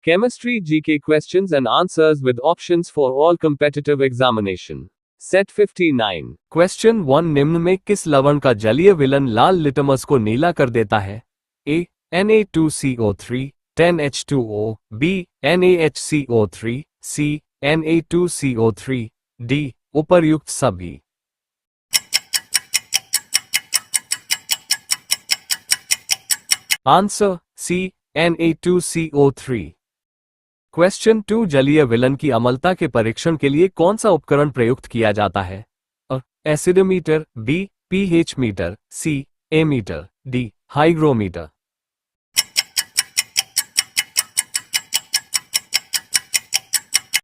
Chemistry GK questions and answers with options for all competitive examination. Set 59. Question 1 निम्न में किस लवण का जलीय विलन लाल लिटमस को नीला कर देता है? ए Na2CO3 10H2O, B NaHCO3, C Na2CO3, D उपर्युक्त सभी। Answer C Na2CO3। क्वेश्चन 2 जलीय विलन की अम्लता के परीक्षण के लिए कौन सा उपकरण प्रयुक्त किया जाता है? Acidometer, B pH meter, C ammeter, D hygrometer.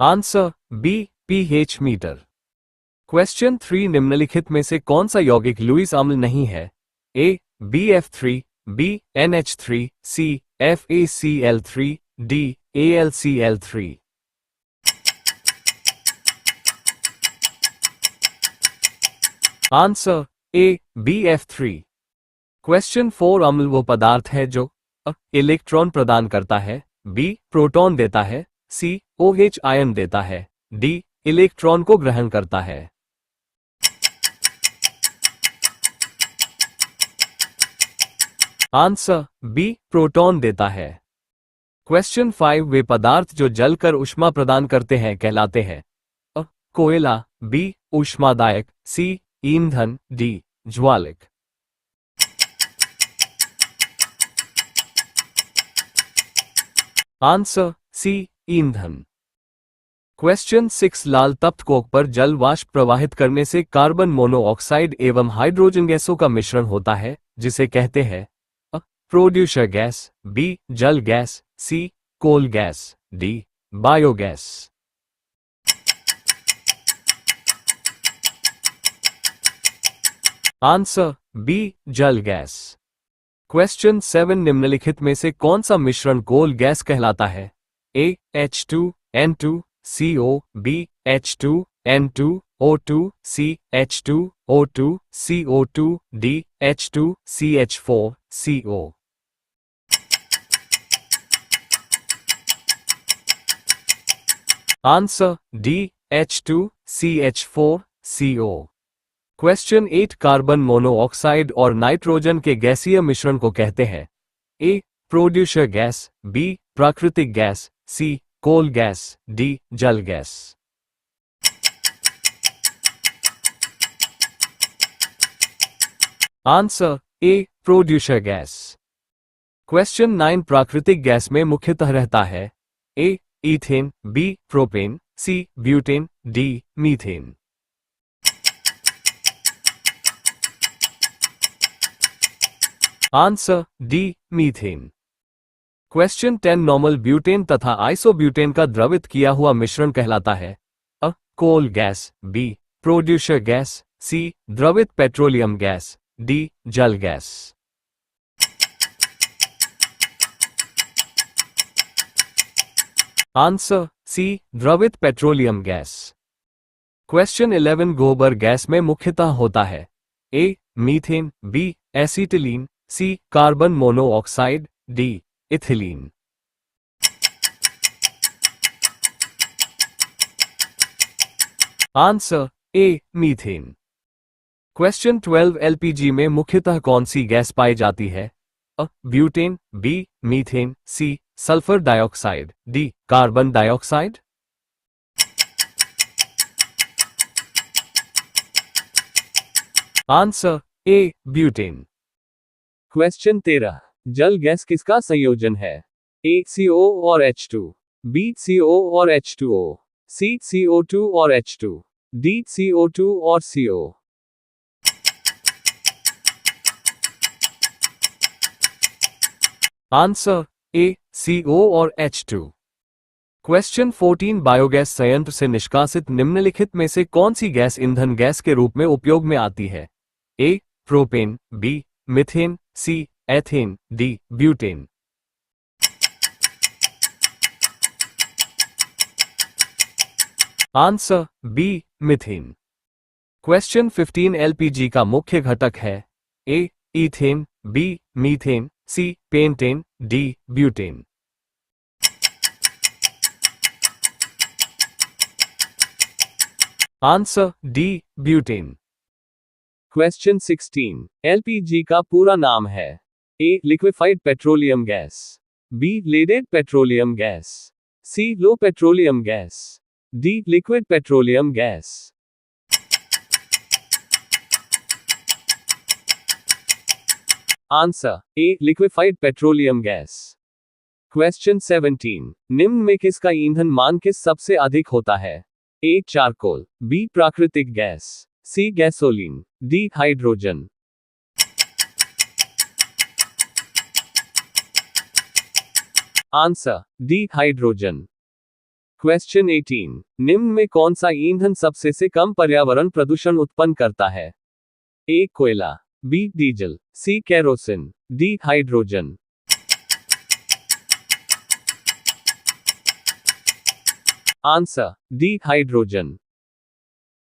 Answer B pH meter. Question 3 निम्नलिखित में से कौन सा यौगिक लुईस अम्ल नहीं है? A BF3, B NH3, C FaCl3, D AlCl3। Answer A BF3। Question 4 अम्ल वो पदार्थ है जो इलेक्ट्रॉन प्रदान करता है, B प्रोटॉन देता है, C OH आयन देता है, D इलेक्ट्रॉन को ग्रहण करता है। आंसर B प्रोटॉन देता है। क्वेश्चन 5 वे पदार्थ जो जलकर ऊष्मा प्रदान करते हैं कहलाते हैं? कोयला, B ऊष्मादायक, C ईंधन, D ज्वालक। आंसर C ईंधन। क्वेश्चन 6 लाल तप्त कोक पर जल वाष्प प्रवाहित करने से कार्बन मोनोऑक्साइड एवं हाइड्रोजन गैसों का मिश्रण होता है जिसे कहते हैं? प्रोड्यूसर गैस, B जल gas, C coal gas, D biogas. Answer B जल गैस। क्वेश्चन 7 निम्नलिखित में से कौन सा मिश्रण कोल गैस कहलाता है? A H2N2, CO, B H2N2, O2, C H2O2, CO2, D H2CH4, CO। Answer D H2CH4, CO। Question 8 carbon monoxide और नाइट्रोजन के गैसीय मिश्रण को कहते हैं? A प्रोड्यूसर गैस, B प्राकृतिक gas, C coal gas, D जल gas. Answer A producer gas. Question 9 प्राकृतिक गैस में मुख्यतः रहता है? A ethane, B propane, C butane, D methane. Answer D methane. Question 10 normal butane तथा आइसोब्यूटेन का द्रवित किया हुआ मिश्रण कहलाता है? Coal gas, B producer gas, C द्रवित पेट्रोलियम गैस, D जल गैस। आंसर C द्रवित पेट्रोलियम गैस। क्वेश्चन 11 गोबर गैस में मुख्यतः होता है? A methane, B acetylene, C carbon monoxide, D ethylene. Answer A methane. Question 12 LPG में मुख्यतः कौन सी गैस पाई जाती है? Butane, B methane, C sulphur dioxide, D carbon dioxide. Answer A butane. Question 13 जल गैस किसका संयोजन है? A CO और H2, B CO और H2O, C CO2 और H2, D CO2 और CO। आंसर A CO और H2। क्वेश्चन 14 बायोगैस संयंत्र से निष्कासित निम्नलिखित में से कौन सी गैस ईंधन गैस के रूप में उपयोग में आती है? A propane, B methane, C ethane, D butane. Answer B methane. Question 15 LPG का मुख्य घटक है? A ethane, B methane, C pentane, D butane. Answer D butane. Question 16। LPG का पूरा नाम है। A liquefied petroleum gas, B leaded petroleum gas, C low petroleum gas, D liquid petroleum gas. Answer A liquefied petroleum gas. Question 17। निम्न में किसका ईंधन मान किस सबसे अधिक होता है? ए चारकोल, बी प्राकृतिक gas, C gasoline, D hydrogen. Answer D hydrogen. Question 18। निम्न में कौन सा ईंधन सबसे से कम पर्यावरण प्रदूषण उत्पन्न करता है? ए कोयला, B diesel, C kerosene, D hydrogen. Answer D hydrogen.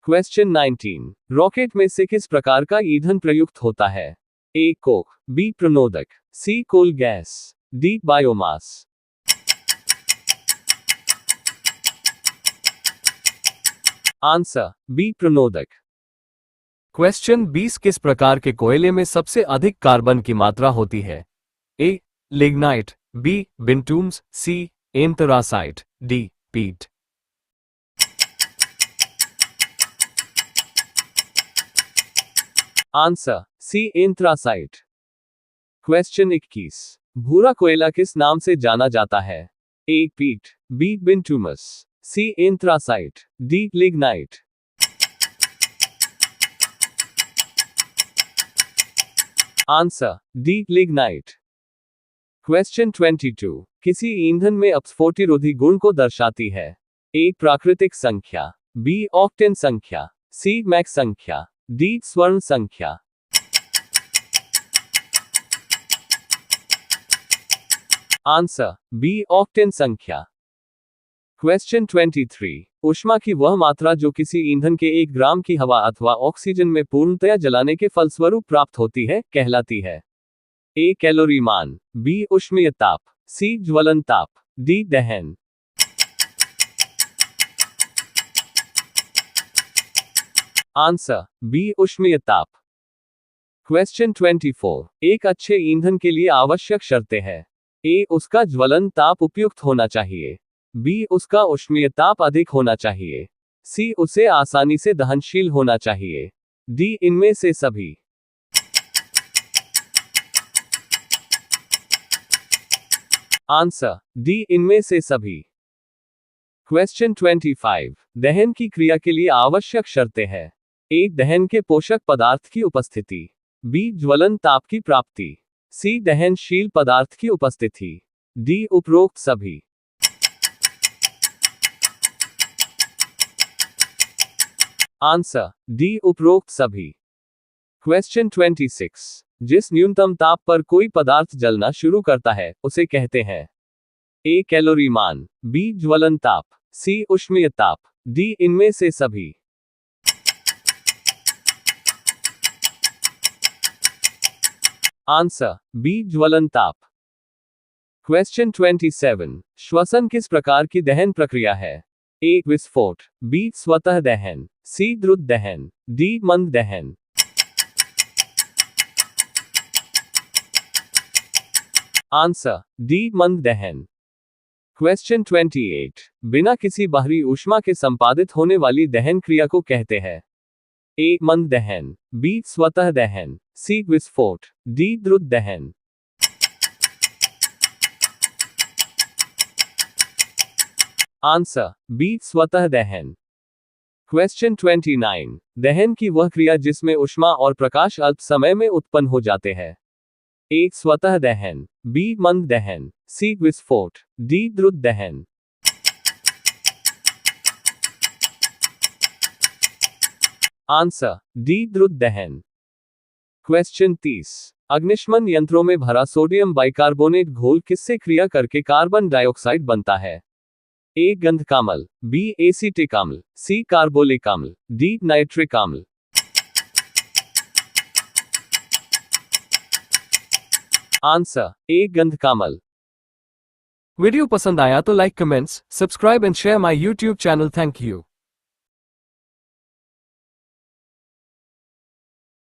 Question 19। Rocket में से किस प्रकार का ईंधन प्रयुक्त होता है? ए कोक, बी प्रणोदक, C coal gas, D biomass. Answer B प्रणोदक। क्वेश्चन 20। किस प्रकार के कोयले में सबसे अधिक कार्बन की मात्रा होती है? A lignite, B bitumens, C anthracite, D peat. Answer C anthracite. Question 21। भूरा कोयला किस नाम से जाना जाता है? A peat, B bituminous, C anthracite, D lignite. Answer D lignite. Question 22। किसी ईंधन में अपस्फोटिरोधी गुण को दर्शाती है? ए प्राकृतिक संख्या, बी ऑक्टेन संख्या, सी मैक संख्या, डी स्वर्ण संख्या। आंसर बी ऑक्टेन संख्या। क्वेश्चन 23। ऊष्मा की वह मात्रा जो किसी ईंधन के 1 ग्राम की हवा अथवा ऑक्सीजन में पूर्णतया जलाने के फलस्वरूप प्राप्त होती है कहलाती है? ए कैलोरी मान, बी ऊष्मीय ताप, सी ज्वलन ताप, डी दहन। आंसर बी ऊष्मीय ताप। क्वेश्चन 24। एक अच्छे ईंधन के लिए आवश्यक शर्तें हैं। ए उसका ज्वलन ताप उपयुक्त होना चाहिए, बी उसका ऊष्मीय ताप अधिक होना चाहिए, सी उसे आसानी से दहनशील होना चाहिए, डी इनमें से सभी। आंसर डी इनमें से सभी। क्वेश्चन 25। दहन की क्रिया के लिए आवश्यक शर्तें हैं। ए दहन के पोषक पदार्थ की उपस्थिति, बी ज्वलन ताप की प्राप्ति, सी दहनशील पदार्थ की उपस्थिति, डी उपरोक्त सभी। आंसर डी उपरोक्त सभी। क्वेश्चन 26। जिस न्यूनतम ताप पर कोई पदार्थ जलना शुरू करता है उसे कहते हैं? ए कैलोरी मान, बी ज्वलन ताप, सी ऊष्मीय ताप, डी इनमें से सभी। आंसर बी ज्वलन ताप। क्वेश्चन 27। श्वसन किस प्रकार की दहन प्रक्रिया है? ए विस्फोट, बी स्वतः दहन, सी द्रुत दहन, डी मंद दहन। आंसर डी मंद दहन। क्वेश्चन 28। बिना किसी बाहरी ऊष्मा के संपादित होने वाली दहन क्रिया को कहते हैं? ए मंद दहन, बी स्वतः दहन, सी विस्फोट, डी द्रुत दहन। आंसर बी स्वतः दहन। क्वेश्चन 29। दहन की वह क्रिया जिसमें ऊष्मा और प्रकाश अल्प समय में उत्पन्न हो जाते हैं? ए स्वतः दहन, बी मंद दहन, सी विस्फोट, डी द्रुत दहन। आंसर डी द्रुत दहन। क्वेश्चन 30। अग्निशमन यंत्रों में भरा सोडियम बाइकार्बोनेट घोल किससे क्रिया करके कार्बन डाइऑक्साइड बनता है? ए गंधक अम्ल, बी एसीटिक अम्ल, सी कार्बोलिक अम्ल, डी नाइट्रिक अम्ल। आंसर ए गंधक अम्ल। वीडियो पसंद आया तो like, comments, subscribe and share my YouTube channel. Thank you.